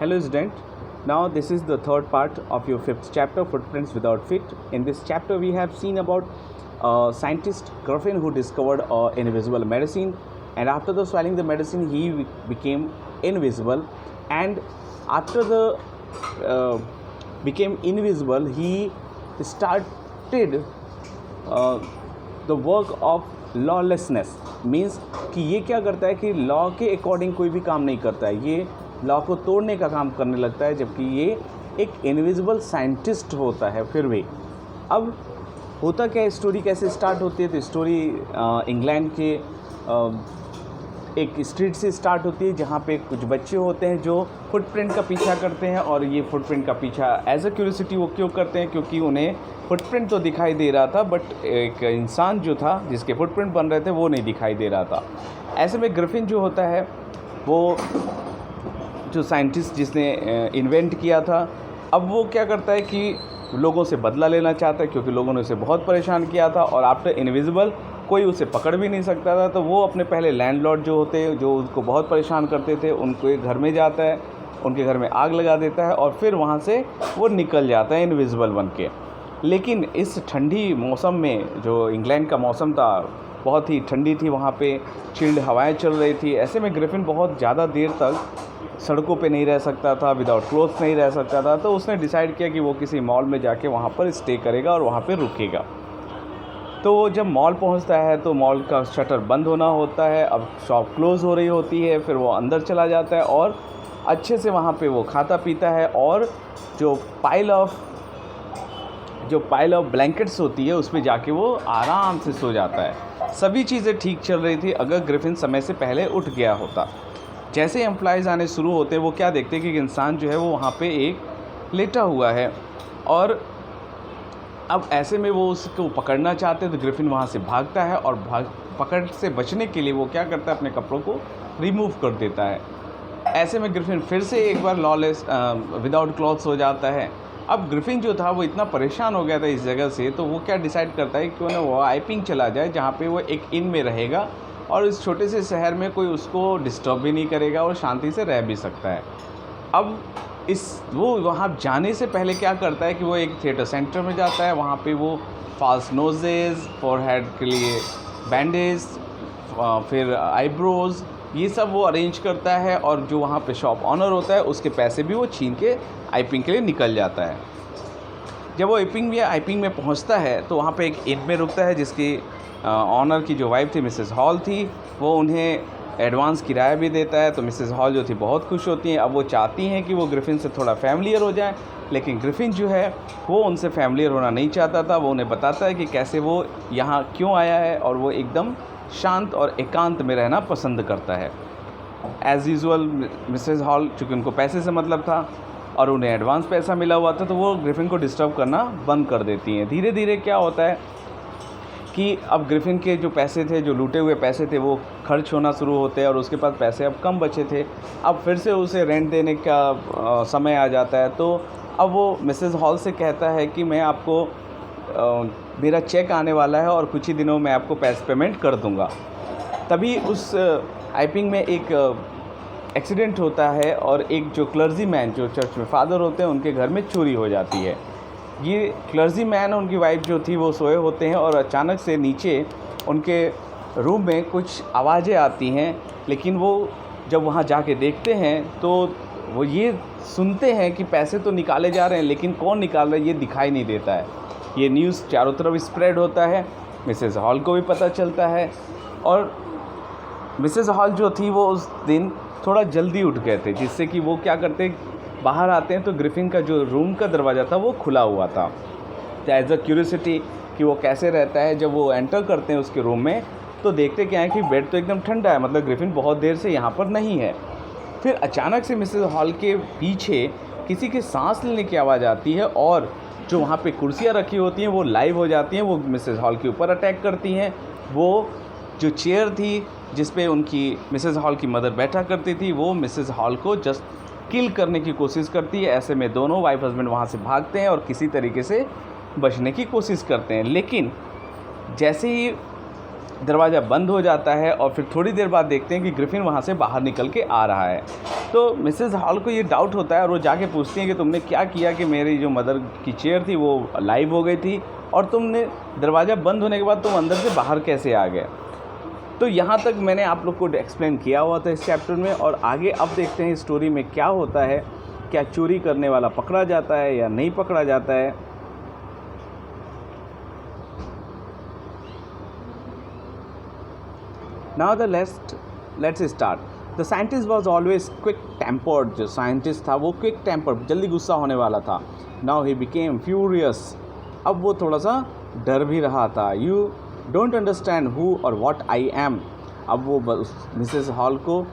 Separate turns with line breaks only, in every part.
Hello student, now this is the third part of your fifth chapter, Footprints Without Feet. In this chapter we have seen about scientist Griffin who discovered invisible medicine, and after the swallowing the medicine he became invisible, and after the became invisible he started the work of lawlessness. Means कि ये क्या करता है कि law के according कोई भी काम नहीं करता है, ये लॉ को तोड़ने का काम करने लगता है, जबकि ये एक इनविजिबल साइंटिस्ट होता है. फिर भी अब होता क्या है, स्टोरी कैसे स्टार्ट होती है. तो स्टोरी इंग्लैंड के एक स्ट्रीट से स्टार्ट होती है जहाँ पे कुछ बच्चे होते हैं जो फुटप्रिंट का पीछा करते हैं. और ये फुटप्रिंट का पीछा एज अ क्यूरियोसिटी वो क्यों करते हैं, क्योंकि उन्हें फुटप्रिंट तो दिखाई दे रहा था बट एक इंसान जो था जिसके फुटप्रिंट बन रहे थे वो नहीं दिखाई दे रहा था. ऐसे में ग्रिफिन जो होता है वो जो साइंटिस्ट जिसने इन्वेंट किया था, अब वो क्या करता है कि लोगों से बदला लेना चाहता है क्योंकि लोगों ने उसे बहुत परेशान किया था और आफ्टर इनविजिबल कोई उसे पकड़ भी नहीं सकता था. तो वो अपने पहले लैंडलॉर्ड जो होते जो उसको बहुत परेशान करते थे उनके घर में जाता है, उनके घर में आग लगा देता है और फिर वहाँ से वो निकल जाता है इनविजिबल बन के. लेकिन इस ठंडी मौसम में, जो इंग्लैंड का मौसम था बहुत ही ठंडी थी, वहाँ पे चिल्ड हवाएं चल रही थी. ऐसे में ग्रिफिन बहुत ज़्यादा देर तक सड़कों पे नहीं रह सकता था, विदाउट क्लोथ्स नहीं रह सकता था. तो उसने डिसाइड किया कि वो किसी मॉल में जाके वहाँ पर स्टे करेगा और वहाँ पे रुकेगा. तो वो जब मॉल पहुँचता है तो मॉल का शटर बंद होना होता है, अब शॉप क्लोज़ हो रही होती है. फिर वो अंदर चला जाता है और अच्छे से वहाँ पे वो खाता पीता है और जो पाइल ऑफ ब्लैंकेट्स होती है उस पर जाके वो आराम से सो जाता है. सभी चीज़ें ठीक चल रही थी अगर ग्रिफिन समय से पहले उठ गया होता. जैसे ही एम्प्लॉयज़ आने शुरू होते हैं वो क्या देखते हैं कि इंसान जो है वो वहाँ पे एक लेटा हुआ है और अब ऐसे में वो उसको पकड़ना चाहते हैं. तो ग्रिफिन वहाँ से भागता है और पकड़ से बचने के लिए वो क्या करता है, अपने कपड़ों को रिमूव कर देता है. ऐसे में ग्रिफिन फिर से एक बार लॉलेस विदाउट क्लॉथ्स हो जाता है. अब ग्रिफिन जो था वो इतना परेशान हो गया था इस जगह से, तो वो क्या डिसाइड करता है कि वो आइपिंग चला जाए जहाँ पे वो एक इन में रहेगा और इस छोटे से शहर में कोई उसको डिस्टर्ब भी नहीं करेगा और शांति से रह भी सकता है. अब वो वहाँ जाने से पहले क्या करता है कि वो एक थिएटर सेंटर में जाता है. वहाँ पे वो फॉल्स नोजेस, फॉरहेड के लिए बैंडेज, फिर आईब्रोज़, ये सब वो अरेंज करता है. और जो वहाँ पे शॉप ऑनर होता है उसके पैसे भी वो छीन के आइपिंग के लिए निकल जाता है. जब वो आइपिंग में पहुँचता है तो वहाँ पे एक इन में रुकता है जिसकी ऑनर की जो वाइफ थी मिसेस हॉल थी, वो उन्हें एडवांस किराया भी देता है. तो मिसेस हॉल जो थी बहुत खुश होती हैं. अब वो चाहती हैं कि वो ग्रिफिन से थोड़ा फैमिलियर हो जाए, लेकिन ग्रिफिन जो है वो उनसे फैमिलियर होना नहीं चाहता था. वो उन्हें बताता है कि कैसे वो यहाँ क्यों आया है और वो एकदम शांत और एकांत में रहना पसंद करता है. एज़ यूजुअल मिसेस हॉल चूँकि उनको पैसे से मतलब था और उन्हें एडवांस पैसा मिला हुआ था, तो वो ग्रिफिन को डिस्टर्ब करना बंद कर देती हैं. धीरे धीरे क्या होता है कि अब ग्रिफिन के जो पैसे थे, जो लूटे हुए पैसे थे, वो खर्च होना शुरू होते हैं और उसके पास पैसे अब कम बचे थे. अब फिर से उसे रेंट देने का समय आ जाता है. तो अब वो मिसेस हॉल से कहता है कि मैं आपको मेरा चेक आने वाला है और कुछ ही दिनों में आपको पेमेंट कर दूंगा. तभी उस आइपिंग में एक एक्सीडेंट होता है और एक जो क्लर्जी मैन जो चर्च में फादर होते हैं उनके घर में चोरी हो जाती है. ये क्लर्जी मैन और उनकी वाइफ जो थी वो सोए होते हैं और अचानक से नीचे उनके रूम में कुछ आवाज़ें आती हैं. लेकिन वो जब वहाँ जाके देखते हैं तो वो ये सुनते हैं कि पैसे तो निकाले जा रहे हैं, लेकिन कौन निकाल रहा है ये दिखाई नहीं देता है. ये न्यूज़ चारों तरफ स्प्रेड होता है, मिसेस हॉल को भी पता चलता है. और मिसेस हॉल जो थी वो उस दिन थोड़ा जल्दी उठ गए थे, जिससे कि वो क्या करते, बाहर आते हैं तो ग्रिफिन का जो रूम का दरवाज़ा था वो खुला हुआ था. तो एज अ क्यूरियोसिटी कि वो कैसे रहता है, जब वो एंटर करते हैं उसके रूम में तो देखते क्या है कि बेड तो एकदम ठंडा है, मतलब ग्रिफिन बहुत देर से यहाँ पर नहीं है. फिर अचानक से मिसेस हॉल के पीछे किसी के सांस लेने की आवाज़ आती है और जो वहाँ पे कुर्सियाँ रखी होती हैं वो लाइव हो जाती हैं, वो मिसेस हॉल के ऊपर अटैक करती हैं. वो जो चेयर थी जिस पे उनकी मिसेस हॉल की मदर बैठा करती थी वो मिसेस हॉल को जस्ट किल करने की कोशिश करती है. ऐसे में दोनों वाइफ हस्बैंड वहाँ से भागते हैं और किसी तरीके से बचने की कोशिश करते हैं. लेकिन जैसे ही दरवाज़ा बंद हो जाता है और फिर थोड़ी देर बाद देखते हैं कि ग्रिफिन वहाँ से बाहर निकल के आ रहा है। तो मिसेस हॉल को ये डाउट होता है और वो जाके पूछती हैं कि तुमने क्या किया कि मेरी जो मदर की चेयर थी वो लाइव हो गई थी और तुमने दरवाज़ा बंद होने के बाद तुम अंदर से बाहर कैसे आ गए। तो यहाँ तक मैंने आप लोग को एक्सप्लेन किया हुआ था इस चैप्टर में, और आगे अब देखते हैं स्टोरी में क्या होता है। क्या चोरी करने वाला पकड़ा जाता है या नहीं पकड़ा जाता है। Now the let's start. The scientist was always quick tempered. जो साइंटिस्ट था वो क्विक टेम्पर्ड, जल्दी गुस्सा होने वाला था। Now he became furious. अब वो थोड़ा सा डर भी रहा था। यू डोंट अंडरस्टैंड हु और व्हाट आई एम। अब वो मिसेस हॉल को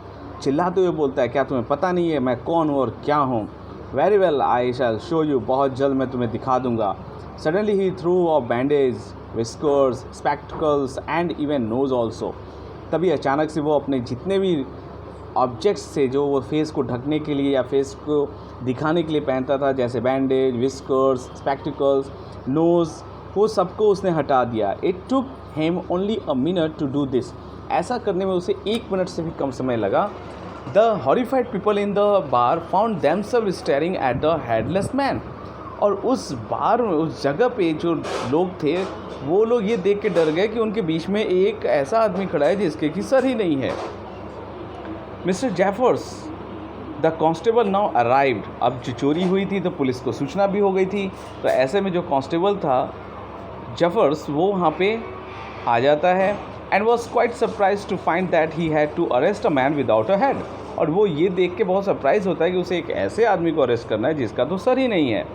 चिल्लाते हुए बोलता है, क्या तुम्हें पता नहीं है मैं कौन हूँ और क्या हूँ। Very well I shall show you. बहुत जल्द मैं तुम्हें दिखा दूंगा। सडनली ही threw off bandage, whiskers, spectacles and even nose also. तभी अचानक से वो अपने जितने भी ऑब्जेक्ट्स से जो वो फेस को ढकने के लिए या फेस को दिखाने के लिए पहनता था, जैसे बैंडेज, विस्कर्स, स्पेक्टिकल्स, नोज़, वो सबको उसने हटा दिया। It took him only a minute to do this. ऐसा करने में उसे 1 मिनट से भी कम समय लगा। The horrified people in the bar found themselves staring at the headless man. और उस बार में, उस जगह पे जो लोग थे वो लोग ये देख के डर गए कि उनके बीच में एक ऐसा आदमी खड़ा है जिसके की सर ही नहीं है। Mister Jeffers the constable now arrived. अब जो चोरी हुई थी तो पुलिस को सूचना भी हो गई थी, तो ऐसे में जो कांस्टेबल था जेफर्स वो वहाँ पे आ जाता है and was quite surprised to find that he had to arrest a man without a head. और वो ये देख के बहुत सरप्राइज होता है कि उसे एक ऐसे आदमी को अरेस्ट करना है जिसका तो सर ही नहीं है।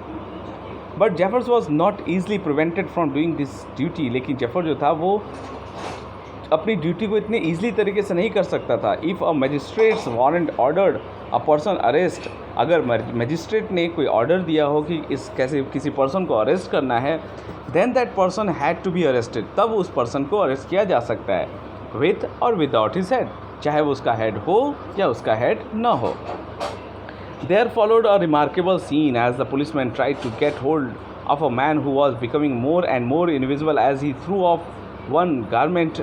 But Jeffers was not easily prevented from doing this duty. लेकिन जेफर जो था वो अपनी ड्यूटी को इतने ईजिली तरीके से नहीं कर सकता था। If a magistrates warrant ordered a person arrest, अगर मजिस्ट्रेट ने कोई ऑर्डर दिया हो कि इस कैसे किसी पर्सन को अरेस्ट करना है, then that person had to be arrested. तब उस पर्सन को अरेस्ट किया जा सकता है, विथ और विदाउट हिज हेड, चाहे वो उसका हेड हो या उसका हेड न हो। There followed a remarkable scene as the policeman tried to get hold of a man who was becoming more and more invisible as he threw off one garment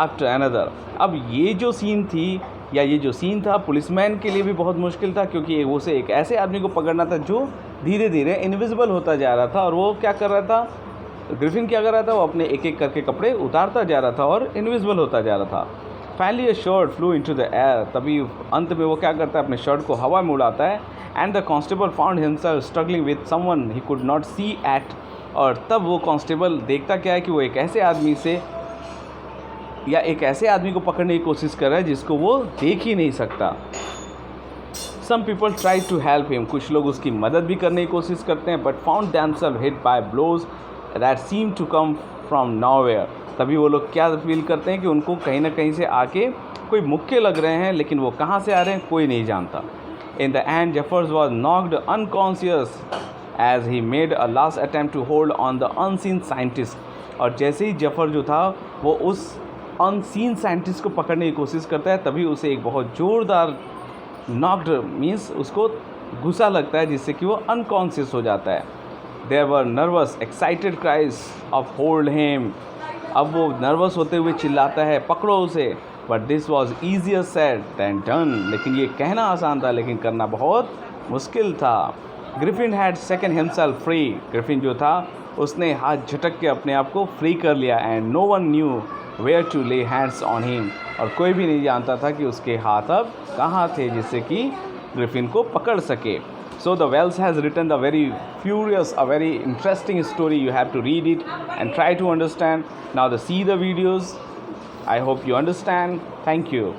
after another. अब ये जो scene थी या ये जो scene था policeman के लिए भी बहुत मुश्किल था, क्योंकि उसे एक ऐसे आदमी को पकड़ना था जो धीरे धीरे इनविजिबल होता जा रहा था। और वो क्या कर रहा था, ग्रिफिन क्या कर रहा था, वो अपने एक एक करके कपड़े उतारता जा रहा था और इनविजिबल होता जा रहा था। Finally a shirt flu into the air. तभी अंत में वो क्या करता है, अपने शर्ट को हवा में उड़ाता है। And the constable found himself struggling with someone he could not see at. और तब वो कांस्टेबल देखता क्या है कि वो एक ऐसे आदमी से या एक ऐसे आदमी को पकड़ने की कोशिश कर रहा है जिसको वो देख ही नहीं सकता। Some people try to help him. कुछ लोग उसकी मदद भी करने की कोशिश करते हैं, but found themselves hit by blows that seem to come from nowhere. तभी वो लोग क्या फील करते हैं कि उनको कहीं ना कहीं से आके कोई मुक्के लग रहे हैं, लेकिन वो कहाँ से आ रहे हैं कोई नहीं जानता। In the end Jeffers was knocked unconscious as he made a last attempt to hold on the unseen scientist. और जैसे ही जेफर जो था वो उस अनसीन साइंटिस्ट को पकड़ने की कोशिश करता है, तभी उसे एक बहुत ज़ोरदार नॉक्ड मीन्स उसको गुस्सा लगता है, जिससे कि वो अनकॉन्शियस हो जाता है। There were nervous excited cries of hold him. अब वो नर्वस होते हुए चिल्लाता है पकड़ो उसे। But this was easier said than done. लेकिन ये कहना आसान था लेकिन करना बहुत मुश्किल था। Griffin had second himself free. Griffin जो था उसने हाथ झटक के अपने आप को फ्री कर लिया। And no one knew where to lay hands on him. और कोई भी नहीं जानता था कि उसके हाथ अब कहाँ थे जिससे कि ग्रिफिन को पकड़ सके। So the Wells has written the very furious, a very interesting story. You have to read it and try to understand. Now see the videos. I hope you understand. Thank you.